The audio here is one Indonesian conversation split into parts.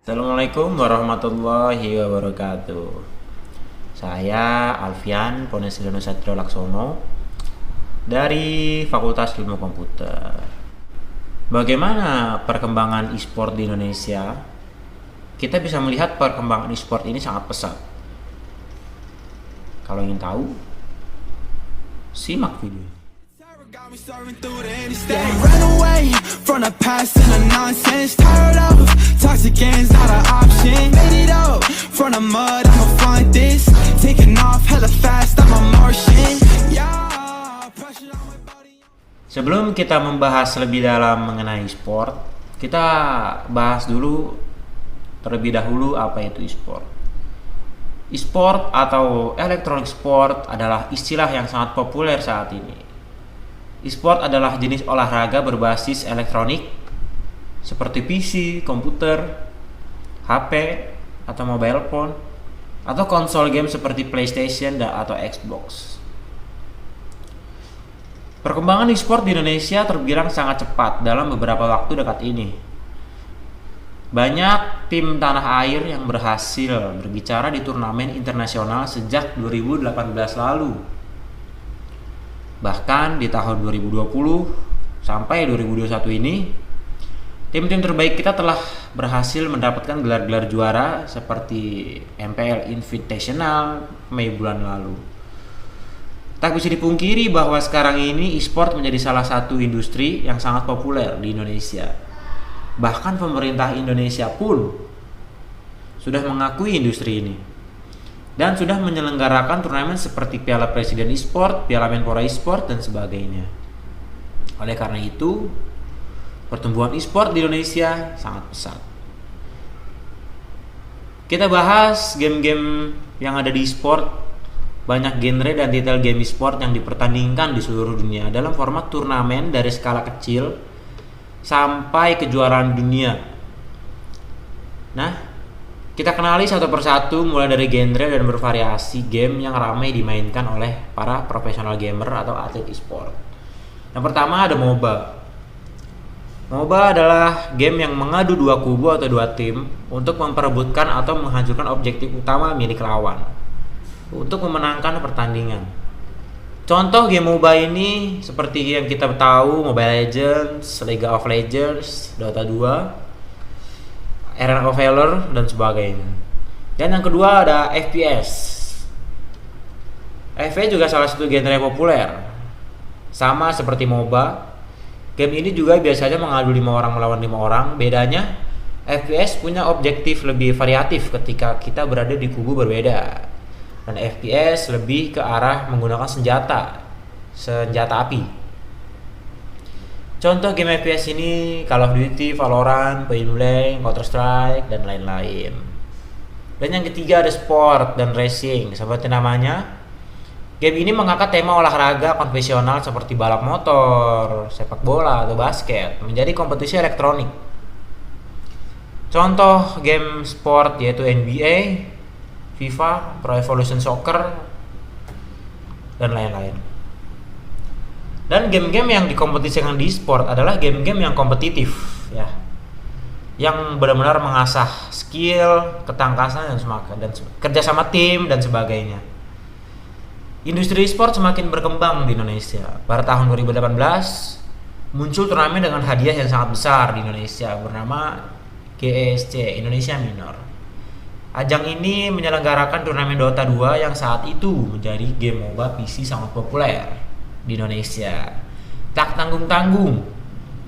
Assalamualaikum warahmatullahi wabarakatuh. Saya Alfian Ponesiliono Satrio Laksono dari Fakultas Ilmu Komputer. Bagaimana perkembangan e-sport di Indonesia? Kita bisa melihat perkembangan e-sport ini sangat pesat. Kalau ingin tahu, simak video ini. Got me soaring through the interstate. Run away from the past and the nonsense. Tired of toxic games, not an option. Made it up from the mud, I'ma find this. Taking off hella fast, I'm a Martian. Yeah, pressure on my body. Sebelum kita membahas lebih dalam mengenai e-sport, kita bahas dulu terlebih dahulu apa itu e-sport. E-sport atau electronic sport adalah istilah yang sangat populer saat ini. E-sport adalah jenis olahraga berbasis elektronik seperti PC, komputer, HP, atau mobile phone, atau konsol game seperti PlayStation atau Xbox. Perkembangan e-sport di Indonesia terbilang sangat cepat dalam beberapa waktu dekat ini. Banyak tim tanah air yang berhasil berbicara di turnamen internasional sejak 2018 lalu. Bahkan di tahun 2020 sampai 2021 ini, tim-tim terbaik kita telah berhasil mendapatkan gelar-gelar juara seperti MPL Invitational Mei bulan lalu. Tak bisa dipungkiri bahwa sekarang ini e-sport menjadi salah satu industri yang sangat populer di Indonesia. Bahkan pemerintah Indonesia pun sudah mengakui industri ini dan sudah menyelenggarakan turnamen seperti Piala Presiden e-sport, Piala Menpora e-sport, dan sebagainya. Oleh karena itu, pertumbuhan e-sport di Indonesia sangat pesat. Kita bahas game-game yang ada di e-sport. Banyak genre dan detail game e-sport yang dipertandingkan di seluruh dunia dalam format turnamen dari skala kecil sampai kejuaraan dunia. Nah, kita kenali satu persatu mulai dari genre dan bervariasi game yang ramai dimainkan oleh para profesional gamer atau atlet e-sport. Yang pertama ada MOBA. MOBA adalah game yang mengadu dua kubu atau dua tim untuk memperebutkan atau menghancurkan objektif utama milik lawan untuk memenangkan pertandingan. Contoh game MOBA ini seperti yang kita tahu Mobile Legends, League of Legends, Dota 2, Arena of Valor, dan sebagainya. Dan yang kedua ada FPS. FPS juga salah satu genre yang populer. Sama seperti MOBA, game ini juga biasanya mengadu 5 orang melawan 5 orang. Bedanya, FPS punya objektif lebih variatif ketika kita berada di kubu berbeda. Dan FPS lebih ke arah menggunakan senjata api. Contoh game FPS ini Call of Duty, Valorant, Point Blank, Counter Strike, dan lain-lain. Dan yang ketiga ada sport dan racing. Seperti namanya, game ini mengangkat tema olahraga konvensional seperti balap motor, sepak bola, atau basket menjadi kompetisi elektronik. Contoh game sport yaitu NBA, FIFA, Pro Evolution Soccer, dan lain-lain. Dan game-game yang dikompetisikan di e-sport adalah game-game yang kompetitif, ya, yang benar-benar mengasah skill, ketangkasan, dan kerjasama tim dan sebagainya. Industri e-sport semakin berkembang di Indonesia. Pada tahun 2018 muncul turnamen dengan hadiah yang sangat besar di Indonesia bernama GESC Indonesia Minor. Ajang ini menyelenggarakan turnamen Dota 2 yang saat itu menjadi game MOBA PC sangat populer di Indonesia. Tak tanggung-tanggung,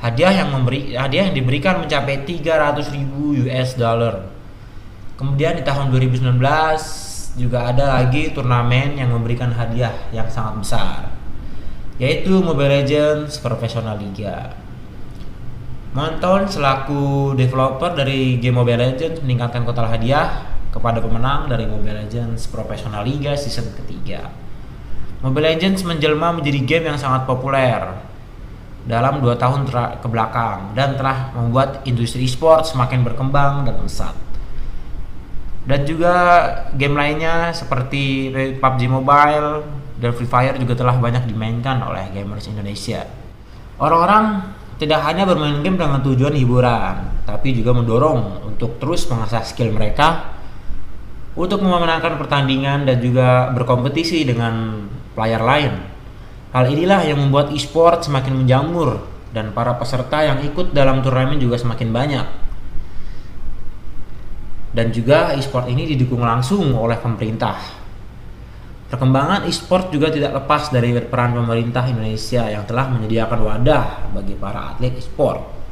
hadiah yang diberikan mencapai 300.000 US dollar. Kemudian di tahun 2019 juga ada lagi turnamen yang memberikan hadiah yang sangat besar, yaitu Mobile Legends Professional Liga. Monton selaku developer dari game Mobile Legends meningkatkan total hadiah kepada pemenang dari Mobile Legends Professional Liga season ketiga. Mobile Legends menjelma menjadi game yang sangat populer dalam 2 tahun ke belakang dan telah membuat industri e-sport semakin berkembang dan pesat. Dan juga game lainnya seperti PUBG Mobile dan Free Fire juga telah banyak dimainkan oleh gamers Indonesia. Orang-orang tidak hanya bermain game dengan tujuan hiburan, tapi juga mendorong untuk terus mengasah skill mereka untuk memenangkan pertandingan dan juga berkompetisi dengan player lain. Hal inilah yang membuat e-sport semakin menjamur dan para peserta yang ikut dalam turnamen juga semakin banyak. Dan juga e-sport ini didukung langsung oleh pemerintah. Perkembangan e-sport juga tidak lepas dari peran pemerintah Indonesia yang telah menyediakan wadah bagi para atlet e-sport.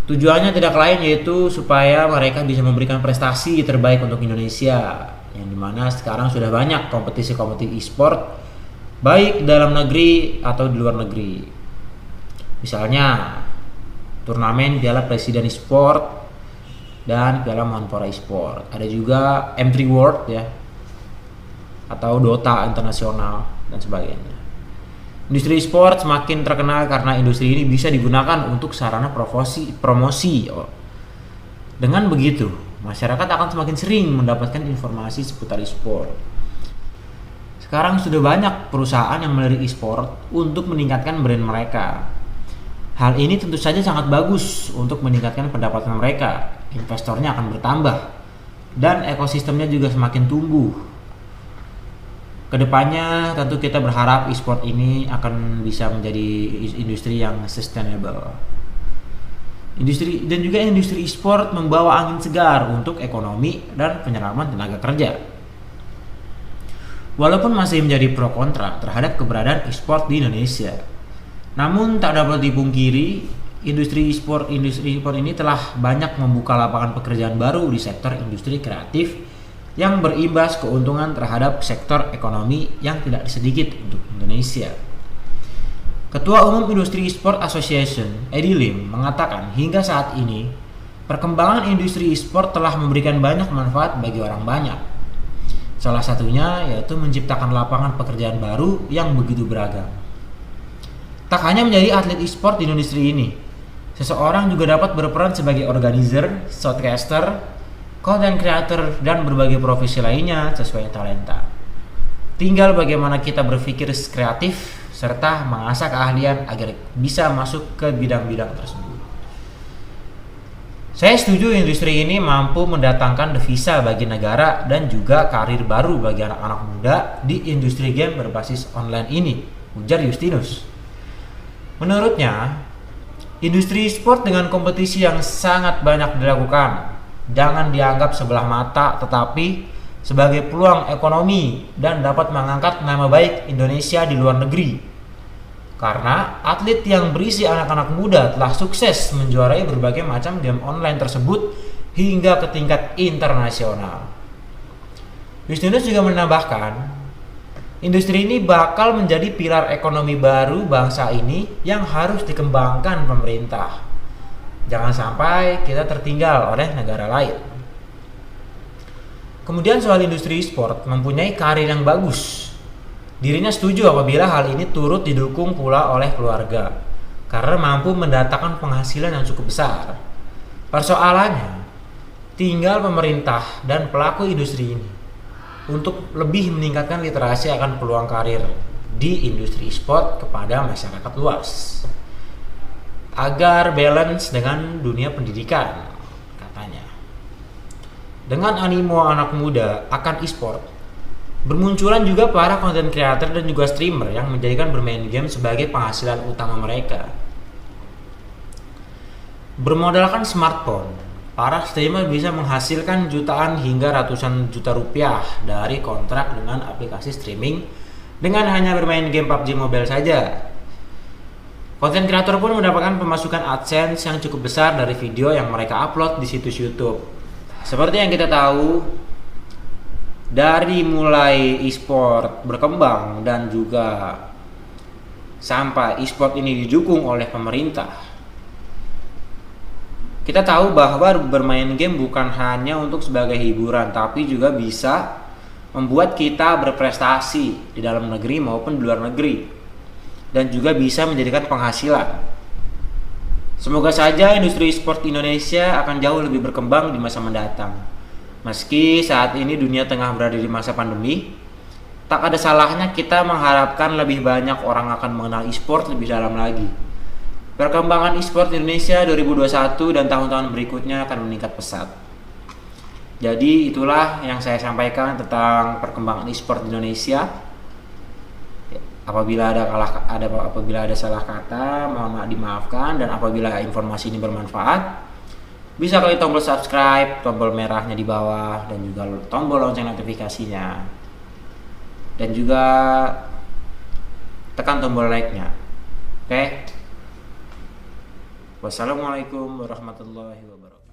Tujuannya tidak lain yaitu supaya mereka bisa memberikan prestasi terbaik untuk Indonesia, yang dimana sekarang sudah banyak kompetisi-kompetisi e-sport baik dalam negeri atau di luar negeri. Misalnya turnamen Piala Presiden e-sport dan Piala Menpora e-sport. Ada juga M3 World ya, atau Dota internasional dan sebagainya. Industri e-sport semakin terkenal karena industri ini bisa digunakan untuk sarana promosi. Dengan begitu, masyarakat akan semakin sering mendapatkan informasi seputar e-sport. Sekarang sudah banyak perusahaan yang melirik e-sport untuk meningkatkan brand mereka. Hal ini tentu saja sangat bagus untuk meningkatkan pendapatan mereka. Investornya akan bertambah dan ekosistemnya juga semakin tumbuh. Kedepannya tentu kita berharap e-sport ini akan bisa menjadi industri yang sustainable. Industri e-sport membawa angin segar untuk ekonomi dan penyerapan tenaga kerja. Walaupun masih menjadi pro kontra terhadap keberadaan e-sport di Indonesia, namun tak dapat dipungkiri industri e-sport ini telah banyak membuka lapangan pekerjaan baru di sektor industri kreatif yang berimbas keuntungan terhadap sektor ekonomi yang tidak sedikit untuk Indonesia. Ketua Umum Industri E-Sport Association, Eddie Lim, mengatakan hingga saat ini, perkembangan industri e-sport telah memberikan banyak manfaat bagi orang banyak. Salah satunya yaitu menciptakan lapangan pekerjaan baru yang begitu beragam. Tak hanya menjadi atlet e-sport di industri ini, seseorang juga dapat berperan sebagai organizer, showcaster, content creator, dan berbagai profesi lainnya sesuai talenta. Tinggal bagaimana kita berpikir kreatif serta mengasah keahlian agar bisa masuk ke bidang-bidang tersebut. Saya setuju industri ini mampu mendatangkan devisa bagi negara dan juga karir baru bagi anak-anak muda di industri game berbasis online ini, ujar Justinus. Menurutnya, industri e-sport dengan kompetisi yang sangat banyak dilakukan jangan dianggap sebelah mata, tetapi sebagai peluang ekonomi dan dapat mengangkat nama baik Indonesia di luar negeri. Karena atlet yang berisi anak-anak muda telah sukses menjuarai berbagai macam game online tersebut hingga ke tingkat internasional. Justinus juga menambahkan, industri ini bakal menjadi pilar ekonomi baru bangsa ini yang harus dikembangkan pemerintah. Jangan sampai kita tertinggal oleh negara lain. Kemudian soal industri e-sport mempunyai karir yang bagus. Dirinya setuju apabila hal ini turut didukung pula oleh keluarga, karena mampu mendatangkan penghasilan yang cukup besar. Persoalannya, tinggal pemerintah dan pelaku industri ini untuk lebih meningkatkan literasi akan peluang karir di industri e-sport kepada masyarakat luas, agar balance dengan dunia pendidikan, katanya. Dengan animo anak muda akan e-sport, bermunculan juga para content creator dan juga streamer yang menjadikan bermain game sebagai penghasilan utama mereka. Bermodalkan smartphone, para streamer bisa menghasilkan jutaan hingga ratusan juta rupiah dari kontrak dengan aplikasi streaming dengan hanya bermain game PUBG Mobile saja. Konten kreator pun mendapatkan pemasukan AdSense yang cukup besar dari video yang mereka upload di situs YouTube. Seperti yang kita tahu, dari mulai e-sport berkembang dan juga sampai e-sport ini didukung oleh pemerintah, kita tahu bahwa bermain game bukan hanya untuk sebagai hiburan, tapi juga bisa membuat kita berprestasi di dalam negeri maupun di luar negeri, dan juga bisa menjadikan penghasilan. Semoga saja industri e-sport Indonesia akan jauh lebih berkembang di masa mendatang. Meski saat ini dunia tengah berada di masa pandemi, tak ada salahnya kita mengharapkan lebih banyak orang akan mengenal e-sport lebih dalam lagi. perkembangan e-sport di Indonesia 2021 dan tahun-tahun berikutnya akan meningkat pesat. Jadi itulah yang saya sampaikan tentang perkembangan e-sport di Indonesia. Apabila ada salah kata, mohon dimaafkan, dan apabila informasi ini bermanfaat, bisa klik tombol subscribe, tombol merahnya di bawah, dan juga tombol lonceng notifikasinya, dan juga tekan tombol like-nya. Oke? Wassalamualaikum warahmatullahi wabarakatuh.